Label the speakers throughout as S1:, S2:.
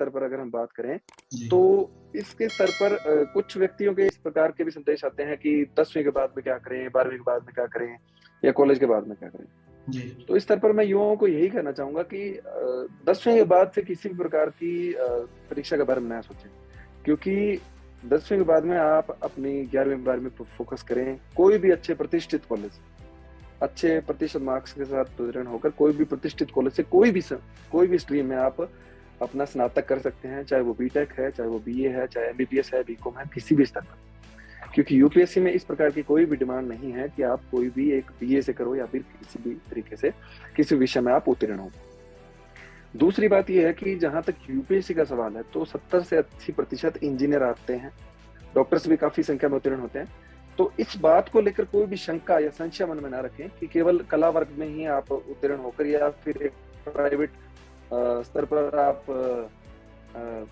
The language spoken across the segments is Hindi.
S1: स्तर पर अगर हम बात करें
S2: जी।
S1: तो इसके स्तर पर कुछ व्यक्तियों के इस प्रकार के भी संदेश आते हैं कि 10वीं के बाद में क्या करें, 12वीं के बाद में क्या करें या कॉलेज के बाद में क्या करें।
S2: जी।
S1: तो इस स्तर पर मैं युवाओं को यही कहना चाहूंगा कि 10वीं के बाद से किसी भी प्रकार की परीक्षा के बारे में ना सोचें, क्योंकि 10वीं के बाद में आप अपनी 11वीं 12वीं पर फोकस करें। कोई भी अच्छे प्रतिष्ठित कॉलेज, अच्छे प्रतिशत मार्क्स के साथ उत्तीर्ण होकर कोई भी प्रतिष्ठित कॉलेज से कोई भी स्ट्रीम में आप अपना स्नातक कर सकते हैं, चाहे वो बीटेक है, चाहे वो बीए है, चाहे एमबीबीएस है, बीकॉम है, किसी भी स्तर पर। क्योंकि यूपीएससी में इस प्रकार की कोई भी डिमांड नहीं है कि आप कोई भी एक बीए से करो या फिर किसी भी तरीके से किसी विषय में आप उत्तीर्ण हो। दूसरी बात यह है कि जहां तक यूपीएससी का सवाल है तो 70 से 80% इंजीनियर आते हैं, डॉक्टर्स भी काफी संख्या में उत्तीर्ण होते हैं। तो इस बात को लेकर कोई भी शंका या संशय मन में ना रखें कि केवल कला वर्ग में ही आप उत्तीर्ण होकर या फिर एक प्राइवेट स्तर पर आप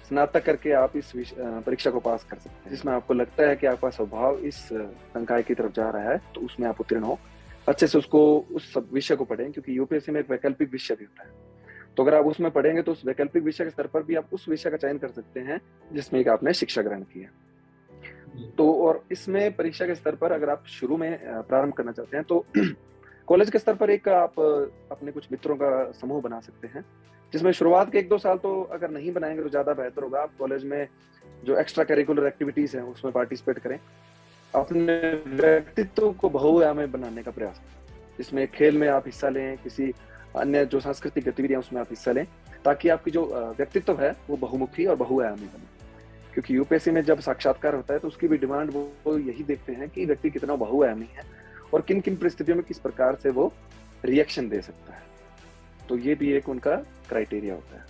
S1: स्नातक करके आप इस परीक्षा को पास कर सकते हैं। जिसमें आपको लगता है कि आपका स्वभाव इस संकाय की तरफ जा रहा है तो उसमें आप उत्तीर्ण हो, अच्छे से उसको उस विषय को पढ़ें, क्योंकि यूपीएससी में एक वैकल्पिक विषय भी होता है। तो अगर आप उसमें पढ़ेंगे तो उस वैकल्पिक विषय के स्तर पर भी आप उस विषय का चयन कर सकते हैं जिसमें एक आपने शिक्षा ग्रहण की है। तो और इसमें परीक्षा के स्तर पर अगर आप शुरू में प्रारंभ करना चाहते हैं तो कॉलेज के स्तर पर एक आप अपने कुछ मित्रों का समूह बना सकते हैं, जिसमें शुरुआत के 1-2 साल तो अगर नहीं बनाएंगे तो ज्यादा बेहतर होगा। आप कॉलेज में जो एक्स्ट्रा करिकुलर एक्टिविटीज हैं उसमें पार्टिसिपेट करें, अपने व्यक्तित्व को बहुआयामी बनाने का प्रयास करें। इसमें खेल में आप हिस्सा लें, किसी अन्य जो सांस्कृतिक गतिविधियां उसमें आप हिस्सा लें, ताकि आपकी जो व्यक्तित्व है वो बहुमुखी और बहुआयामी बने। क्योंकि यूपीएससी में जब साक्षात्कार होता है तो उसकी भी डिमांड वो यही देखते हैं कि व्यक्ति कितना बहुआयामी है और किन किन परिस्थितियों में किस प्रकार से वो रिएक्शन दे सकता है। तो ये भी एक उनका क्राइटेरिया होता है।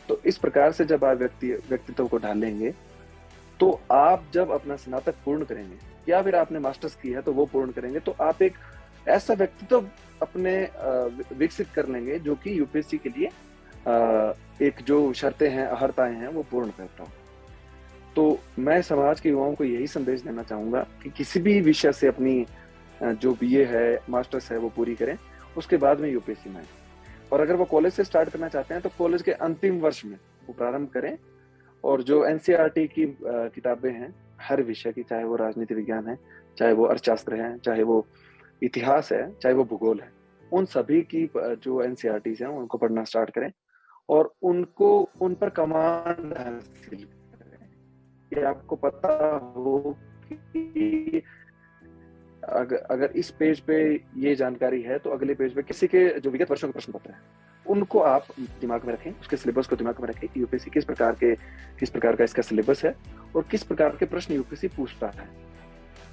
S1: तो इस प्रकार से जब आप व्यक्तित्व को ढालेंगे तो आप जब अपना स्नातक पूर्ण करेंगे या फिर आपने मास्टर्स की है तो वो पूर्ण करेंगे, तो आप एक ऐसा व्यक्तित्व अपने विकसित कर लेंगे जो कि यूपीएससी के लिए एक जो शर्तें हैं, अहर्ताएं हैं, वो पूर्ण करता हो। तो मैं समाज के युवाओं को यही संदेश देना चाहूंगा कि किसी भी विषय से अपनी जो बीए है, मास्टर्स है, वो पूरी करें, उसके बाद में यूपीएससी में आए। और अगर वो कॉलेज से स्टार्ट करना चाहते हैं तो कॉलेज के अंतिम वर्ष में वो प्रारंभ करें। और जो एनसीईआरटी की किताबें हैं हर विषय की, चाहे वो राजनीति विज्ञान है, चाहे वो अर्थशास्त्र है, चाहे वो इतिहास है, चाहे वो भूगोल है, उन सभी की जो एनसीईआरटीज हैं उनको पढ़ना स्टार्ट करें और उनको उन पर कमांड हासिल करें कि आपको पता हो कि अगर इस पेज पे ये जानकारी है तो अगले पेज पे किसी के जो विगत वर्षों के प्रश्न पत्र हैं उनको आप दिमाग में रखें, उसके सिलेबस को दिमाग में रखें कि यूपीएससी किस प्रकार का इसका सिलेबस है और किस प्रकार के प्रश्न यूपीएससी पूछता है।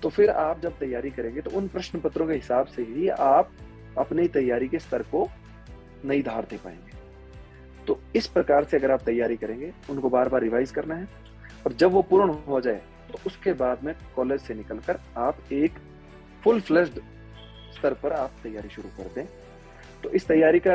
S1: तो फिर आप जब तैयारी करेंगे तो उन प्रश्न पत्रों के हिसाब से ही आप अपनी तैयारी के स्तर को नई धार दे पाएंगे। तो इस प्रकार से अगर आप तैयारी करेंगे, उनको बार बार रिवाइज करना है और जब वो पूर्ण हो जाए तो उसके बाद में कॉलेज से निकलकर आप एक फुल फ्लेज्ड स्तर पर आप तैयारी शुरू कर दें। तो इस तैयारी का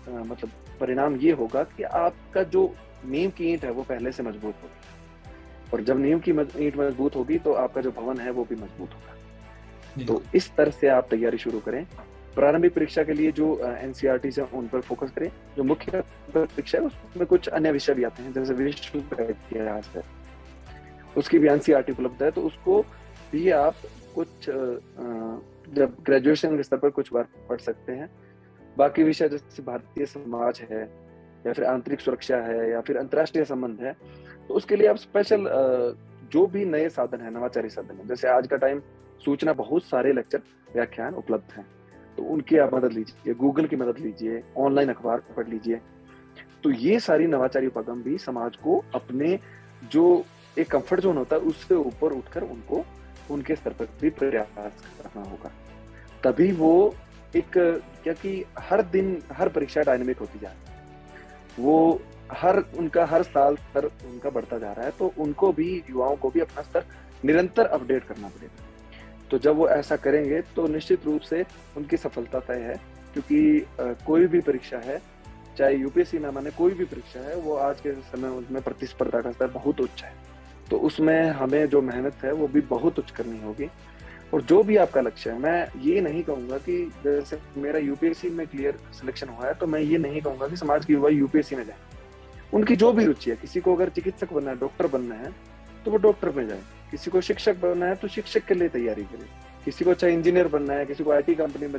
S1: मतलब परिणाम ये होगा कि आपका जो नींव की ईंट है वो पहले से मजबूत होगी, और जब नींव की ईंट मजबूत होगी तो आपका जो भवन है वो भी मजबूत होगा। तो इस तरह से आप तैयारी शुरू करें। प्रारंभिक परीक्षा के लिए जो एनसीईआरटी है उन पर फोकस करें। जो मुख्य परीक्षा है उसमें कुछ अन्य विषय भी आते हैं, जैसे विश्व का इतिहास है, उसकी भी एनसीईआरटी उपलब्ध है, तो उसको भी आप कुछ जब ग्रेजुएशन के स्तर पर कुछ बार पढ़ सकते हैं। बाकी विषय जैसे भारतीय समाज है या फिर आंतरिक सुरक्षा है या फिर अंतर्राष्ट्रीय संबंध है, तो उसके लिए आप स्पेशल जो भी नए साधन है, नवाचारी साधन है, जैसे आज का टाइम सूचना बहुत सारे लेक्चर व्याख्यान उपलब्ध हैं, तो उनकी आप मदद लीजिए, गूगल की मदद लीजिए, ऑनलाइन अखबार पढ़ लीजिए। तो ये सारी नवाचारी उपक्रम भी समाज को अपने जो एक कंफर्ट जोन होता है उससे ऊपर उठकर उनको उनके स्तर पर भी प्रयास करना होगा। तभी वो एक, क्योंकि हर दिन हर परीक्षा डायनेमिक होती जा रही है, वो हर साल स्तर उनका बढ़ता जा रहा है, तो उनको भी, युवाओं को भी अपना स्तर निरंतर अपडेट करना पड़ेगा। तो जब वो ऐसा करेंगे तो निश्चित रूप से उनकी सफलता तय है, क्योंकि कोई भी परीक्षा है, चाहे यूपीएससी ना माने कोई भी परीक्षा है, वो आज के समय उसमें प्रतिस्पर्धा का स्तर बहुत उच्च है। तो उसमें हमें जो मेहनत है वो भी बहुत उच्च करनी होगी। और जो भी आपका लक्ष्य है, मैं ये नहीं कहूंगा कि जैसे मेरा यूपीएससी में क्लियर सिलेक्शन हुआ है तो मैं ये नहीं कहूंगा कि समाज के युवा यूपीएससी में जाए। उनकी जो भी रुचि है, किसी को अगर चिकित्सक बनना है, डॉक्टर बनना है, तो वो डॉक्टर में जाए, किसी को शिक्षक बनना है तो शिक्षक के लिए तैयारी करे, किसी को चाहे इंजीनियर बनना है, किसी को आईटी कंपनी में